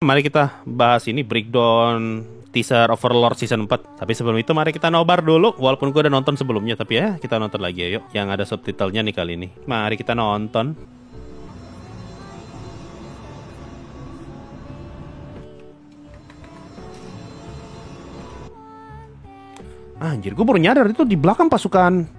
Mari kita bahas ini breakdown teaser Overlord season 4. Tapi sebelum itu mari kita nobar dulu. Walaupun gue udah nonton sebelumnya, tapi ya kita nonton lagi ayo. Yang ada subtitlenya nih kali ini. Mari kita nonton. Anjir, gue baru nyadar itu di belakang pasukan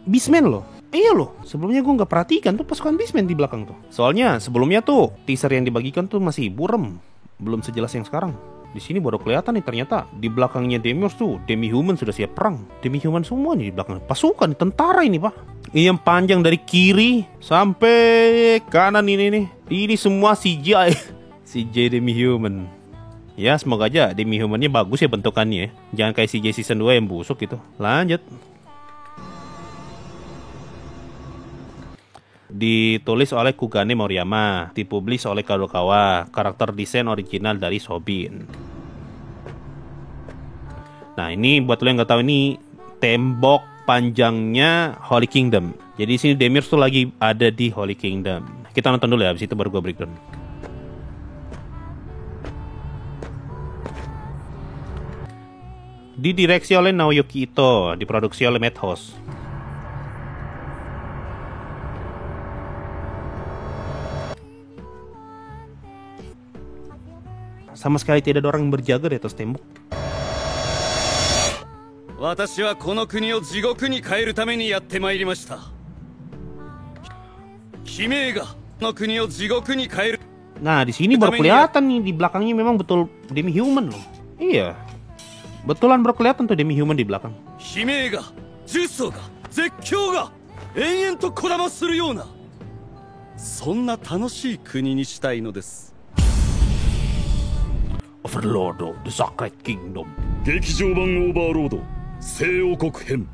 Beastman loh. Iya loh, sebelumnya gue nggak perhatikan tuh pasukan Beastman di belakang tuh. Soalnya sebelumnya tuh teaser yang dibagikan tuh masih burem, belum sejelas yang sekarang. Di sini baru kelihatan nih ternyata di belakangnya Demiurge tuh Demi-Human sudah siap perang. Demi-Human semua nih di belakang. Pasukan tentara ini pak. Ini yang panjang dari kiri sampai kanan ini nih. Ini semua CGI. CGI Demi-Human. Ya semoga aja Demi-Humannya bagus ya bentukannya ya. Jangan kayak CGI season 2 yang busuk gitu. Lanjut. Ditulis oleh Kugane Moriyama, dipublish oleh Kadokawa, karakter desain original dari Sobin. Nah ini buat lo yang nggak tahu, ini tembok panjangnya Holy Kingdom. Jadi di sini Demiurge tuh lagi ada di Holy Kingdom. Kita nonton dulu ya, habis itu baru gue breakdown. Didireksi oleh Naoyuki Ito, diproduksi oleh Madhouse. Sama sekali tidak ada orang yang berjaga di atas tembok. Nah, di sini baru kelihatan nih di belakangnya memang betul Demi-Human loh. Iya. Betulan baru kelihatan tuh Demi-Human di belakang. Overlord of the Sacred Kingdom. 劇場版オーバーロード聖王国編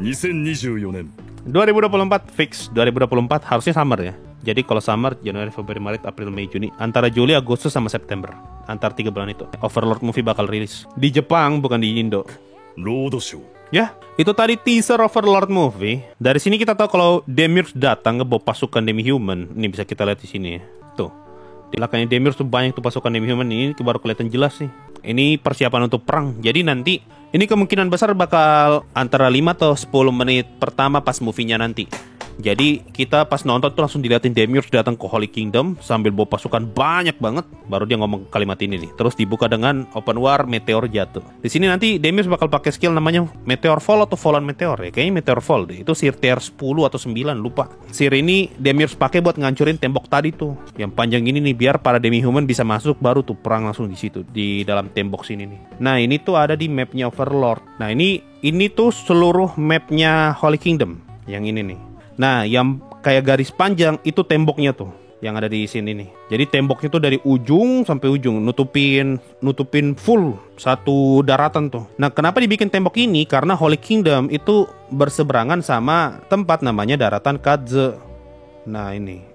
2024年 2024 fix. 2024 harusnya summer ya. Jadi kalau summer Januari, Februari, Maret, April, Mei, Juni, antara Juli, Agustus sama September. Antara 3 bulan itu Overlord movie bakal rilis di Jepang, bukan di Indo. ロードショー Ya, itu tadi teaser Overlord movie. Dari sini kita tahu kalau Demiurge datang ngebawa pasukan Demi-Human. Ini bisa kita lihat di sini ya. Tuh. Di belakangnya Demiurge tuh banyak tuh pasukan Demi-Human, ini baru kelihatan jelas sih. Ini persiapan untuk perang. Jadi nanti ini kemungkinan besar bakal antara 5 atau 10 menit pertama pas movie-nya nanti. Jadi kita pas nonton tuh langsung diliatin Demiurge datang ke Holy Kingdom sambil bawa pasukan banyak banget. Baru dia ngomong kalimat ini nih. Terus dibuka dengan open war, meteor jatuh. Di sini nanti Demiurge bakal pakai skill namanya Meteor Fall atau Fallen Meteor ya. Kayaknya Meteor Fall deh. Itu Seer tier 10 atau 9 lupa. Seer ini Demiurge pakai buat ngancurin tembok tadi tuh. Yang panjang ini nih biar para Demi-Human bisa masuk, baru tuh perang langsung di situ di dalam tembok sini nih. Nah, ini tuh ada di mapnya Overlord. Nah, ini tuh seluruh mapnya Holy Kingdom. Yang ini nih. Nah, yang kayak garis panjang itu temboknya tuh yang ada di sini nih. Jadi temboknya tuh dari ujung sampai ujung nutupin full satu daratan tuh. Nah, kenapa dibikin tembok ini? Karena Holy Kingdom itu berseberangan sama tempat namanya daratan Kadze. Nah, ini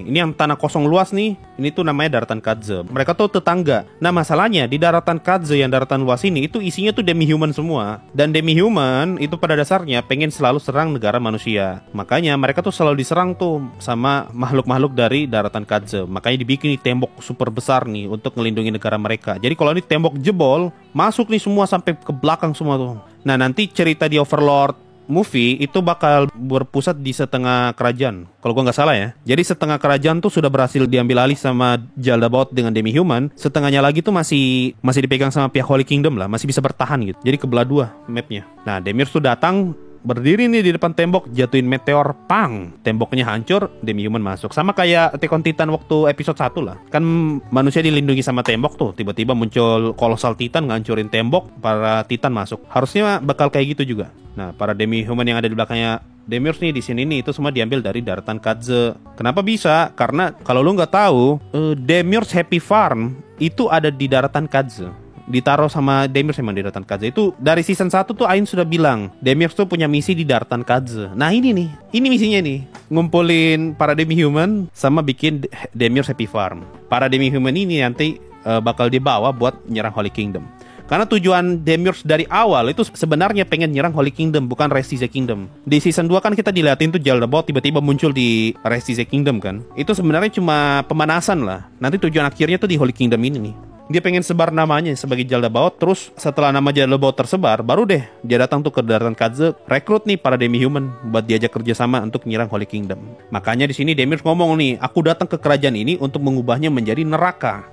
yang tanah kosong luas nih. Ini tuh namanya daratan Kadze. Mereka tuh tetangga. Nah, masalahnya di daratan Kadze yang daratan luas ini itu isinya tuh Demi-Human semua. Dan Demi-Human itu pada dasarnya pengen selalu serang negara manusia. Makanya mereka tuh selalu diserang tuh sama makhluk-makhluk dari daratan Kadze. Makanya dibikin nih tembok super besar nih untuk ngelindungi negara mereka. Jadi kalau ini tembok jebol, masuk nih semua sampai ke belakang semua tuh. Nah, nanti cerita di Overlord movie itu bakal berpusat di setengah kerajaan, kalau gua nggak salah ya. Jadi setengah kerajaan tuh sudah berhasil diambil alih sama Jaldabaoth dengan Demi-Human. Setengahnya lagi tuh masih dipegang sama pihak Holy Kingdom lah, masih bisa bertahan gitu. Jadi kebelah dua mapnya. Nah, Demiurge tuh datang, berdiri nih di depan tembok, jatuhin meteor, pang, temboknya hancur, Demi-Human masuk. Sama kayak Attack on Titan waktu episode 1 lah. Kan manusia dilindungi sama tembok tuh, tiba-tiba muncul Colossal Titan ngancurin tembok, para Titan masuk. Harusnya bakal kayak gitu juga. Nah, para Demi-Human yang ada di belakangnya Demiurge nih di sini nih itu semua diambil dari daratan Kadze. Kenapa bisa? Karena kalau lu nggak tahu, Demiurge Happy Farm itu ada di daratan Kadze. Ditaruh sama Demiurge emang di daratan Kadze. Itu dari season 1 tuh Ain sudah bilang Demiurge tuh punya misi di daratan Kadze. Nah, ini nih, ini misinya nih, ngumpulin para Demi-Human sama bikin Demiurge Happy Farm. Para Demi-Human ini nanti bakal dibawa buat nyerang Holy Kingdom. Karena tujuan Demiurge dari awal itu sebenarnya pengen nyerang Holy Kingdom, bukan Rest is the Kingdom. Di season 2 kan kita dilihatin tuh Jaldabaoth tiba-tiba muncul di Rest is the Kingdom kan. Itu sebenarnya cuma pemanasan lah. Nanti tujuan akhirnya tuh di Holy Kingdom ini nih. Dia pengen sebar namanya sebagai Jaldabaoth. Terus setelah nama Jaldabaoth tersebar, baru deh dia datang tuh ke daratan Kaze, rekrut nih para demi-human buat diajak kerjasama untuk nyerang Holy Kingdom. Makanya di sini Demiurge ngomong nih, aku datang ke kerajaan ini untuk mengubahnya menjadi neraka,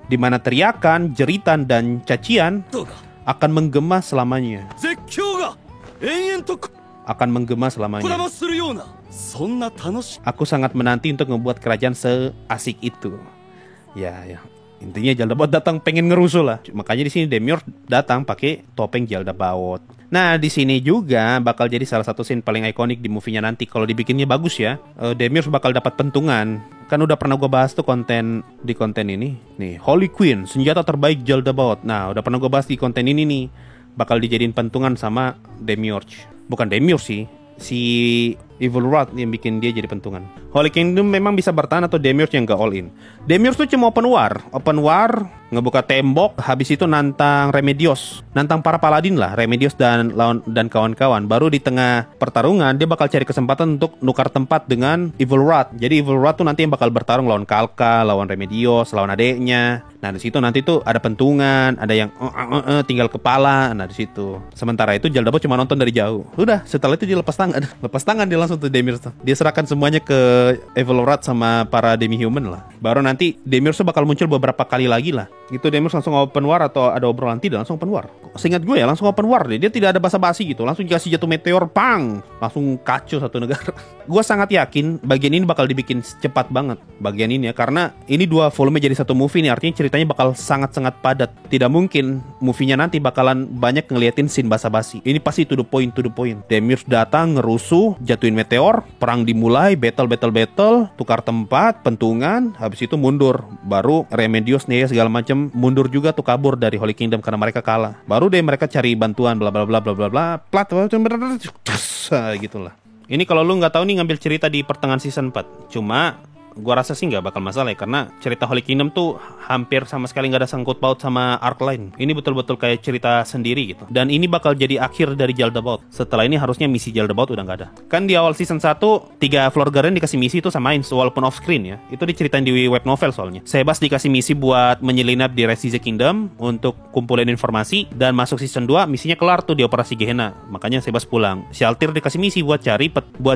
di mana teriakan, jeritan, dan cacian akan menggema selamanya. Akan menggema selamanya. Aku sangat menanti untuk membuat kerajaan seasik itu. Ya. Intinya Jaldabaoth datang pengen ngerusuh lah. Makanya di sini Demiurge datang pakai topeng Jaldabaoth. Nah, di sini juga bakal jadi salah satu scene paling ikonik di movie-nya nanti kalau dibikinnya bagus ya. Demiurge bakal dapat pentungan. Kan udah pernah gue bahas tuh di konten ini. Nih, Holy Queen, senjata terbaik Jaldabaoth. Nah, udah pernah gue bahas di konten ini nih. Bakal dijadiin pentungan sama Demiurge. Bukan Demiurge sih, si Evil Rod yang bikin dia jadi pentungan. Holy Kingdom memang bisa bertahan atau Demiurge yang gak all in. Demiurge tuh cuma open war, ngebuka tembok, habis itu nantang Remedios, nantang para paladin lah, Remedios dan kawan-kawan. Baru di tengah pertarungan dia bakal cari kesempatan untuk nukar tempat dengan Evil Rod. Jadi Evil Rod tuh nanti yang bakal bertarung lawan Kalka, lawan Remedios, lawan adeknya. Nah di situ nanti tuh ada pentungan, ada yang tinggal kepala. Nah di situ. Sementara itu Jaldabaoth cuma nonton dari jauh. Udah, setelah itu dia lepas tangan dia langsung tuh Demiurge tuh. Dia serahkan semuanya ke Evil Rod sama para demi-human lah. Baru nanti Demiurge bakal muncul beberapa kali lagi lah. Itu Demiurge langsung open war atau ada obrolan tidak, langsung open war. Seingat gue ya langsung open war deh. Dia tidak ada basa-basi gitu. Langsung dikasih jatuh meteor, pang, langsung kacau satu negara. Gue sangat yakin bagian ini bakal dibikin cepat banget bagian ini ya, karena ini 2 volume jadi satu movie nih. Artinya ceritanya bakal sangat-sangat padat. Tidak mungkin movie-nya nanti bakalan banyak ngeliatin scene basa-basi. Ini pasti to the point. Demiurge datang, ngerusuh, jatuhin meteor, perang dimulai, battle, tukar tempat, pentungan, habis itu mundur. Baru Remedios nih segala macam mundur juga tuh, kabur dari Holy Kingdom karena mereka kalah. Baru deh mereka cari bantuan bla bla bla bla bla bla, plat gitulah. Ini kalau lu nggak tahu nih ngambil cerita di pertengahan season 4. Cuma gua rasa sih nggak bakal masalah ya, karena cerita Holy Kingdom tuh hampir sama sekali nggak ada sangkut paut sama arc lain. Ini betul-betul kayak cerita sendiri gitu. Dan ini bakal jadi akhir dari Jaldabaoth. Setelah ini harusnya misi Jaldabaoth udah nggak ada. Kan di awal season 1 3 Floor Guardian dikasih misi itu sama Ainz, walaupun off screen ya. Itu diceritain di web novel soalnya. Sebas dikasih misi buat menyelinap di Rest is the Kingdom untuk kumpulin informasi, dan masuk season 2 misinya kelar tuh di Operasi Gehenna. Makanya Sebas pulang. Shaltir dikasih misi buat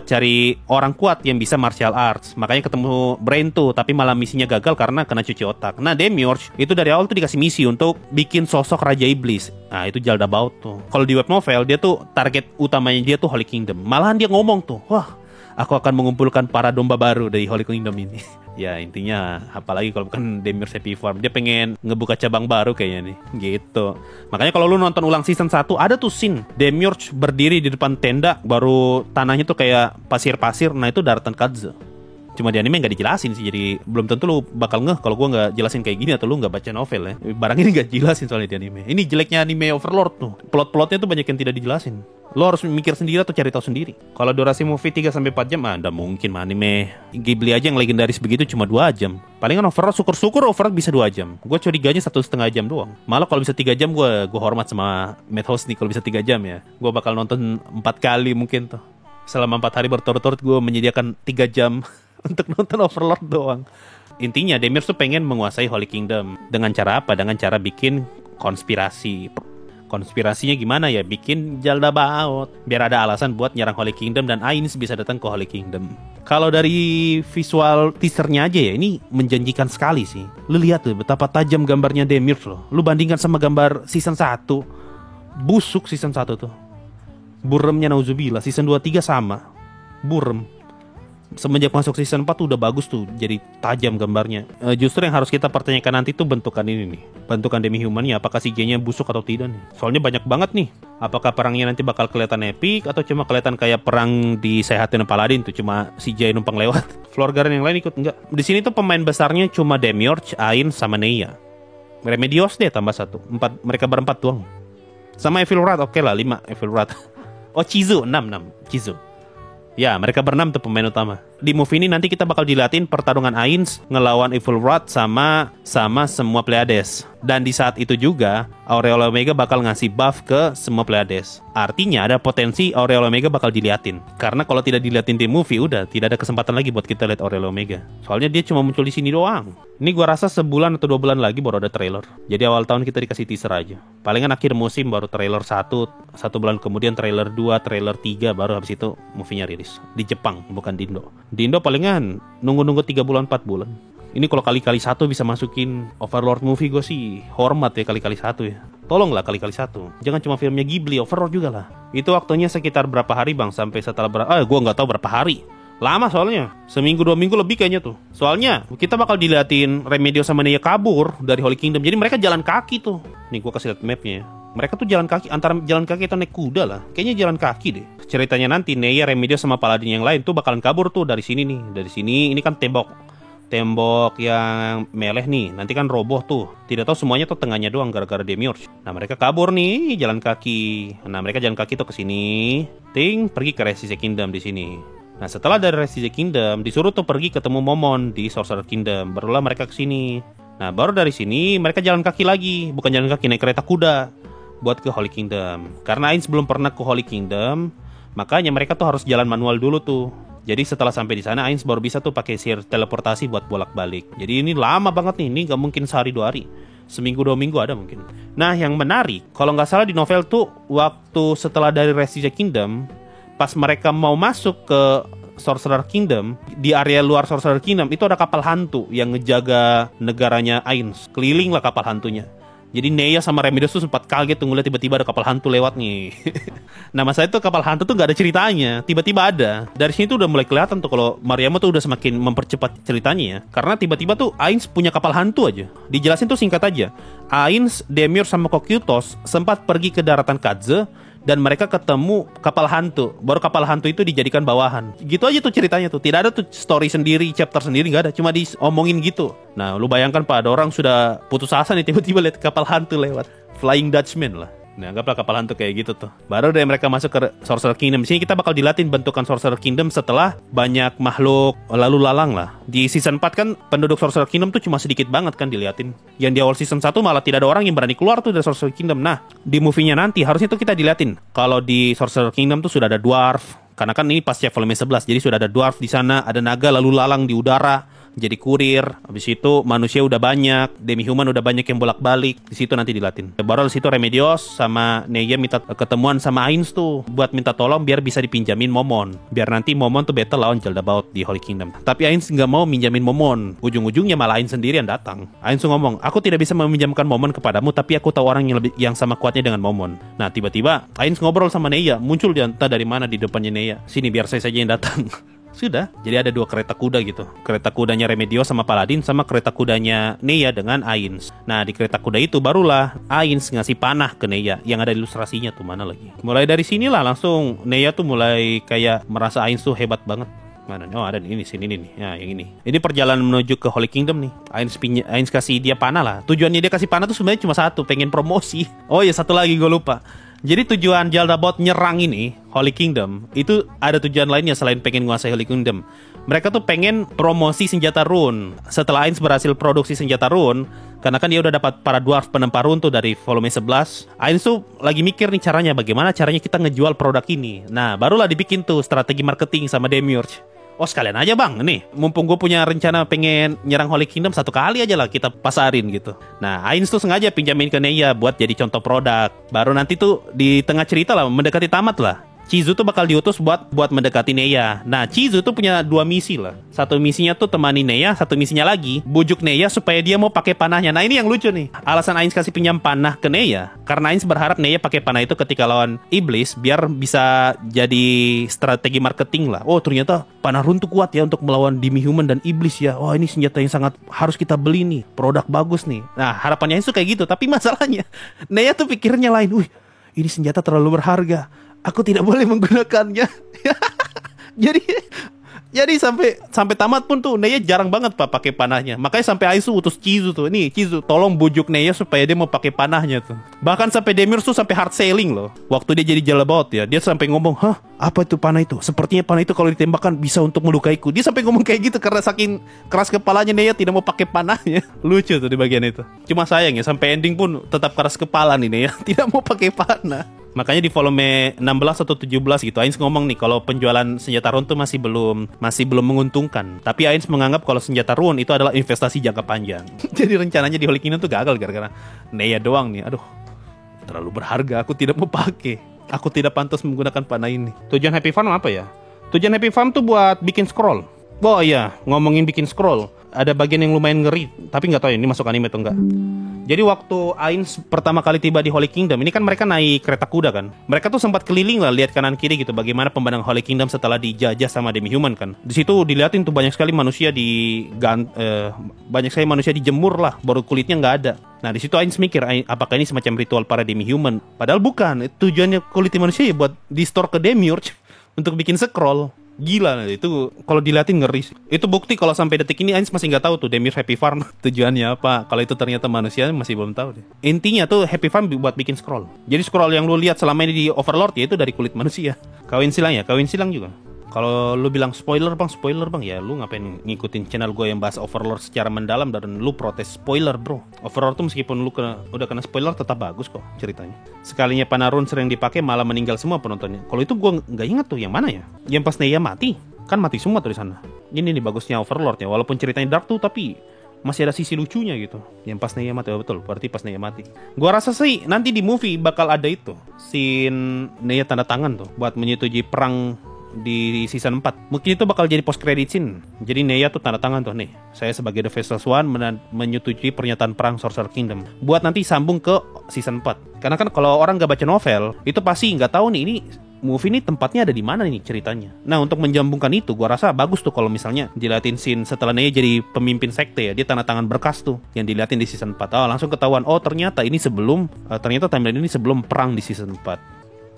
cari orang kuat yang bisa martial arts. Makanya ketemu Brain tuh, tapi malah misinya gagal karena kena cuci otak. Nah Demiurge itu dari awal tuh dikasih misi untuk bikin sosok Raja Iblis. Nah itu Jaldabaoth tuh. Kalau di web novel dia tuh target utamanya dia tuh Holy Kingdom. Malahan dia ngomong tuh, wah aku akan mengumpulkan para domba baru dari Holy Kingdom ini. Ya intinya apalagi kalau bukan Demiurge Happy Farm, dia pengen ngebuka cabang baru kayaknya nih gitu. Makanya kalau lu nonton ulang season 1 ada tuh scene Demiurge berdiri di depan tenda, baru tanahnya tuh kayak pasir-pasir. Nah itu daratan Kaze. Cuma di anime nggak dijelasin sih, jadi belum tentu lu bakal ngeh kalau gue nggak jelasin kayak gini atau lu nggak baca novel ya. Barang ini nggak jelasin soalnya di anime. Ini jeleknya anime Overlord tuh. Plot-plotnya tuh banyak yang tidak dijelasin. Lo harus mikir sendiri atau cari tahu sendiri. Kalau durasi movie 3-4 jam, nggak mungkin anime Ghibli aja yang legendaris begitu cuma 2 jam. Palingan Overlord, syukur-syukur Overlord bisa 2 jam. Gue curiganya 1,5 jam doang. Malah kalau bisa 3 jam gue hormat sama Madhouse nih kalau bisa 3 jam ya. Gue bakal nonton 4 kali mungkin tuh. Selama 4 hari berturut-turut gue menyediakan 3 jam untuk nonton Overlord doang. Intinya Demiurge tuh pengen menguasai Holy Kingdom. Dengan cara apa? Dengan cara bikin konspirasi. Konspirasinya gimana ya? Bikin Jaldabaoth biar ada alasan buat nyerang Holy Kingdom dan Ainz bisa datang ke Holy Kingdom. Kalau dari visual teasernya aja ya, ini menjanjikan sekali sih. Lu lihat tuh betapa tajam gambarnya Demiurge loh. Lu bandingkan sama gambar season 1. Busuk season 1 tuh. Buremnya nauzubillah. Season 2-3 sama. Burem. Semenjak masuk season 4 tuh udah bagus tuh, jadi tajam gambarnya. Justru yang harus kita pertanyakan nanti tuh bentukan ini nih. Bentukan demi-humannya, apakah CJ-nya busuk atau tidak nih. Soalnya banyak banget nih. Apakah perangnya nanti bakal kelihatan epic atau cuma kelihatan kayak perang di Sehatin Paladin tuh, cuma CJ numpang lewat. Floor Guardian yang lain ikut enggak. Di sini tuh pemain besarnya cuma Demiurge, Ainz sama Neia. Remedios deh tambah 1. 4, mereka berempat doang. Sama Evil Rod, oke lah 5 Evil Rod. Oh Chizu 6 Chizu. Ya, mereka berenam tuh pemain utama. di movie ini nanti kita bakal diliatin pertarungan Ainz ngelawan Evil Rod sama semua Pleiades. Dan di saat itu juga Aureola Omega bakal ngasih buff ke semua Pleiades. Artinya ada potensi Aureola Omega bakal diliatin. Karena kalau tidak diliatin di movie, udah tidak ada kesempatan lagi buat kita lihat Aureola Omega. Soalnya dia cuma muncul di sini doang. Ini gua rasa sebulan atau 2 bulan lagi baru ada trailer. Jadi awal tahun kita dikasih teaser aja. Palingan akhir musim baru trailer 1 bulan kemudian trailer 2, trailer 3, baru habis itu movie-nya rilis. Di Jepang, bukan di Indo. Di Indo palingan nunggu 3 bulan 4 bulan. Ini kalau kali-kali 1 bisa masukin Overlord movie, gue sih hormat ya kali-kali 1 ya. Tolonglah kali-kali 1. Jangan cuma filmnya Ghibli, Overlord juga lah. Itu waktunya sekitar berapa hari bang? Sampai setelah gue nggak tahu berapa hari. Lama soalnya. Seminggu 2 minggu lebih kayaknya tuh. Soalnya kita bakal diliatin Remedios sama Neya kabur dari Holy Kingdom. Jadi mereka jalan kaki tuh. Nih gue kasih lihat mapnya. Mereka tuh jalan kaki, antara jalan kaki atau naik kuda lah. Kayaknya jalan kaki deh. Ceritanya nanti Neya, Remedios sama Paladin yang lain tuh bakalan kabur tuh dari sini nih. Dari sini, ini kan tembok yang meleh nih, nanti kan roboh tuh. Tidak tahu semuanya tuh tengahnya doang gara-gara Demiurge. Nah mereka kabur nih jalan kaki. Nah mereka jalan kaki tuh ke sini. Pergi ke Resistance Kingdom di sini. Nah setelah dari Resistance Kingdom disuruh tuh pergi ketemu Momon di Sorcerer Kingdom. Barulah mereka ke sini. Nah baru dari sini mereka jalan kaki lagi, bukan jalan kaki, naik kereta kuda buat ke Holy Kingdom. Karena Ainz belum pernah ke Holy Kingdom, makanya mereka tuh harus jalan manual dulu tuh. Jadi setelah sampai di sana Ainz baru bisa tuh pakai sihir teleportasi buat bolak-balik. Jadi ini lama banget nih, ini nggak mungkin sehari 2 hari. Seminggu 2 minggu ada mungkin. Nah yang menarik, kalau nggak salah di novel tuh waktu setelah dari Resistance Kingdom, pas mereka mau masuk ke Sorcerer Kingdom, di area luar Sorcerer Kingdom itu ada kapal hantu yang ngejaga negaranya Ainz. Keliling lah kapal hantunya. Jadi Neya sama Remedios tuh sempat kaget tuh ngeliat tiba-tiba ada kapal hantu lewat nih. Nah masalah itu kapal hantu tuh gak ada ceritanya, tiba-tiba ada. Dari sini tuh udah mulai kelihatan tuh kalau Mariama tuh udah semakin mempercepat ceritanya ya. Karena tiba-tiba tuh Ainz punya kapal hantu aja. Dijelasin tuh singkat aja. Ainz, Demiurge sama Kokyutos sempat pergi ke daratan Kadze dan mereka ketemu kapal hantu. Baru kapal hantu itu dijadikan bawahan. Gitu aja tuh ceritanya tuh. Tidak ada tuh story sendiri, chapter sendiri, gak ada. Cuma diomongin gitu. Nah lu bayangkan pak, ada orang sudah putus asa nih tiba-tiba lihat kapal hantu lewat. Flying Dutchman lah. Nah anggaplah kapal hantu kayak gitu tuh. Baru dari mereka masuk ke Sorcerer Kingdom. Di sini kita bakal dilatih bentukan Sorcerer Kingdom setelah banyak makhluk lalu lalang lah. Di season 4 kan penduduk Sorcerer Kingdom tuh cuma sedikit banget kan diliatin. Yang di awal season 1 malah tidak ada orang yang berani keluar tuh dari Sorcerer Kingdom. Nah di movie-nya nanti harusnya tuh kita diliatin. Kalau di Sorcerer Kingdom tuh sudah ada dwarf. Karena kan ini pasca volume 11. Jadi sudah ada dwarf di sana, ada naga lalu lalang di udara. Jadi kurir, habis itu manusia udah banyak, demi-human udah banyak yang bolak-balik. Di situ nanti dilatin. Baru di situ Remedios sama Neya minta ketemuan sama Ainz tuh buat minta tolong biar bisa dipinjamin Momon. Biar nanti Momon tuh battle lawan Jeldabaoth di Holy Kingdom. Tapi Ainz nggak mau minjamin Momon. Ujung-ujungnya malah Ainz sendiri yang datang. Ainz tuh ngomong, aku tidak bisa meminjamkan Momon kepadamu, tapi aku tahu orang yang sama kuatnya dengan Momon. Nah tiba-tiba Ainz ngobrol sama Neya, muncul dia entah dari mana di depannya Neya. Sini biar saya saja yang datang. Sudah, jadi ada 2 kereta kuda gitu. Kereta kudanya Remedios sama Paladin, sama kereta kudanya Neya dengan Ainz. Nah di kereta kuda itu barulah Ainz ngasih panah ke Neya. Yang ada ilustrasinya tuh mana lagi. Mulai dari sinilah langsung Neya tuh mulai kayak merasa Ainz tuh hebat banget. Mana? Oh ada ini sini nih. Nah yang ini. Ini perjalanan menuju ke Holy Kingdom nih. Ainz kasih dia panah lah. Tujuannya dia kasih panah tuh sebenarnya cuma satu, pengen promosi. Oh ya satu lagi gue lupa. Jadi tujuan Jeldabaoth nyerang ini Holy Kingdom itu ada tujuan lainnya selain pengen nguasai Holy Kingdom. Mereka tuh pengen promosi senjata rune. Setelah Ainz berhasil produksi senjata rune, karena kan dia udah dapat para dwarf penempa rune tuh dari volume 11. Ainz tuh lagi mikir nih caranya, bagaimana caranya kita ngejual produk ini. Nah barulah dibikin tuh strategi marketing sama Demiurge. Oh sekalian aja bang, nih mumpung gue punya rencana pengen nyerang Holy Kingdom, satu kali aja lah kita pasarin gitu. Nah Ainz tuh sengaja pinjamin ke Neya buat jadi contoh produk. Baru nanti tuh di tengah cerita lah, mendekati tamat lah, Chizu tuh bakal diutus buat mendekati Neya. Nah Chizu tuh punya 2 misi lah. Satu misinya tuh temani Neya, satu misinya lagi bujuk Neya supaya dia mau pakai panahnya. Nah ini yang lucu nih. Alasan Ainz kasih pinjam panah ke Neya karena Ainz berharap Neya pakai panah itu ketika lawan iblis biar bisa jadi strategi marketing lah. Oh ternyata panah rune tuh kuat ya untuk melawan demi-human dan iblis ya. Wah ini senjata yang sangat harus kita beli nih, produk bagus nih. Nah harapannya Ainz tuh kayak gitu. Tapi masalahnya Neya tuh pikirnya lain. Wih ini senjata terlalu berharga, aku tidak boleh menggunakannya. Jadi sampai tamat pun tuh Neya jarang banget Pak pakai panahnya. Makanya sampai Aisu utus Chizu tuh. Nih Chizu tolong bujuk Neya supaya dia mau pakai panahnya tuh. Bahkan sampai Demiurge tuh sampai hard selling loh. Waktu dia jadi Jalabaot ya, dia sampai ngomong, "Hah, apa itu panah itu? Sepertinya panah itu kalau ditembakkan bisa untuk melukaiku." Dia sampai ngomong kayak gitu karena saking keras kepalanya Neya tidak mau pakai panahnya. Lucu tuh di bagian itu. Cuma sayang ya sampai ending pun tetap keras kepala nih Neya, tidak mau pakai panah. Makanya di volume 16 atau 17 gitu Ainz ngomong nih kalau penjualan senjata rune tuh masih belum menguntungkan. Tapi Ainz menganggap kalau senjata rune itu adalah investasi jangka panjang. Jadi rencananya di Holy Kingdom tuh gagal gara-gara Neya doang nih. Aduh, terlalu berharga, aku tidak mau pakai. Aku tidak pantas menggunakan panah ini. Tujuan Happy Farm apa ya? Tujuan Happy Farm tuh buat bikin scroll. Oh iya, ngomongin bikin scroll, ada bagian yang lumayan ngeri, tapi nggak tahu ya ini masuk anime atau enggak. Jadi waktu Ainz pertama kali tiba di Holy Kingdom, ini kan mereka naik kereta kuda kan. Mereka tuh sempat keliling lah, lihat kanan kiri gitu, bagaimana pemandangan Holy Kingdom setelah dijajah sama demi-human kan. Di situ diliatin tuh banyak sekali manusia dijemur lah, baru kulitnya nggak ada. Nah di situ Ainz mikir, apakah ini semacam ritual para demi-human? Padahal bukan, tujuannya kulit manusia ya buat di-store ke Demiurge untuk bikin scroll. Gila, itu kalau diliatin ngeri. Itu bukti kalau sampai detik ini Ainz masih nggak tahu tuh Demiurge Happy Farm tujuannya apa. Kalau itu ternyata manusia masih belum tahu deh. Intinya tuh Happy Farm buat bikin scroll. Jadi scroll yang lu lihat selama ini di Overlord ya itu dari kulit manusia. Kawin silang juga. Kalau lu bilang spoiler bang, ya lu ngapain ngikutin channel gue yang bahas Overlord secara mendalam dan lu protes spoiler bro. Overlord tuh meskipun lu udah kena spoiler tetap bagus kok ceritanya. Sekalinya panah rune sering dipakai malah meninggal semua penontonnya. Kalau itu gue nggak ingat tuh yang mana ya? Yang pas Neya mati, kan mati semua tuh di sana. Ini nih bagusnya Overlord ya, walaupun ceritanya dark tuh tapi masih ada sisi lucunya gitu. Yang pas Neya mati, oh betul, berarti pas Neya mati. Gua rasa sih nanti di movie bakal ada itu scene Neya tanda tangan tuh buat menyetujui perang di season 4. Mungkin itu bakal jadi post credit scene. Jadi Neya tuh tanda tangan tuh nih, saya sebagai The Faceless One menyetujui pernyataan perang Sorcerer Kingdom. Buat nanti sambung ke season 4. Karena kan kalau orang gak baca novel, itu pasti nggak tahu nih ini movie ini tempatnya ada di mana nih ceritanya. Nah untuk menjambungkan itu, gua rasa bagus tuh kalau misalnya diliatin scene setelah Neya jadi pemimpin sekte ya, dia tanda tangan berkas tuh yang diliatin di season 4. Oh langsung ketahuan, oh ternyata ini sebelum ternyata timeline ini sebelum perang di season 4.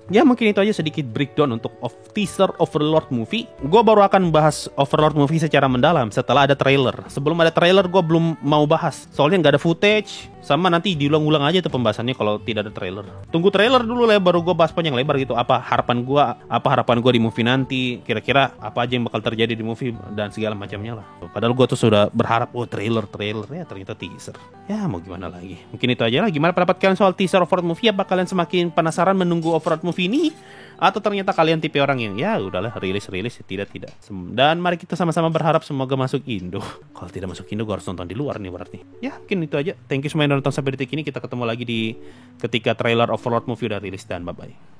Ya mungkin itu aja sedikit breakdown untuk teaser Overlord movie. Gue baru akan bahas Overlord movie secara mendalam setelah ada trailer. Sebelum ada trailer gue belum mau bahas, soalnya nggak ada footage. Sama nanti diulang-ulang aja tuh pembahasannya kalau tidak ada trailer. Tunggu trailer dulu lah baru gue bahas panjang lebar gitu. Apa harapan gue di movie nanti, kira-kira apa aja yang bakal terjadi di movie dan segala macamnya lah. Padahal gue tuh sudah berharap trailer ya ternyata teaser. Ya mau gimana lagi. Mungkin itu aja lah. Gimana pendapat kalian soal teaser Overlord movie? Apa kalian semakin penasaran menunggu Overlord movie ini, atau ternyata kalian tipe orang yang ya udahlah rilis tidak. Dan mari kita sama-sama berharap semoga masuk Indo. Kalau tidak masuk Indo gue harus nonton di luar nih berarti. Ya mungkin itu aja. Thank you semua yang nonton sampai detik ini. Kita ketemu lagi ketika trailer Overlord movie udah rilis, dan bye bye.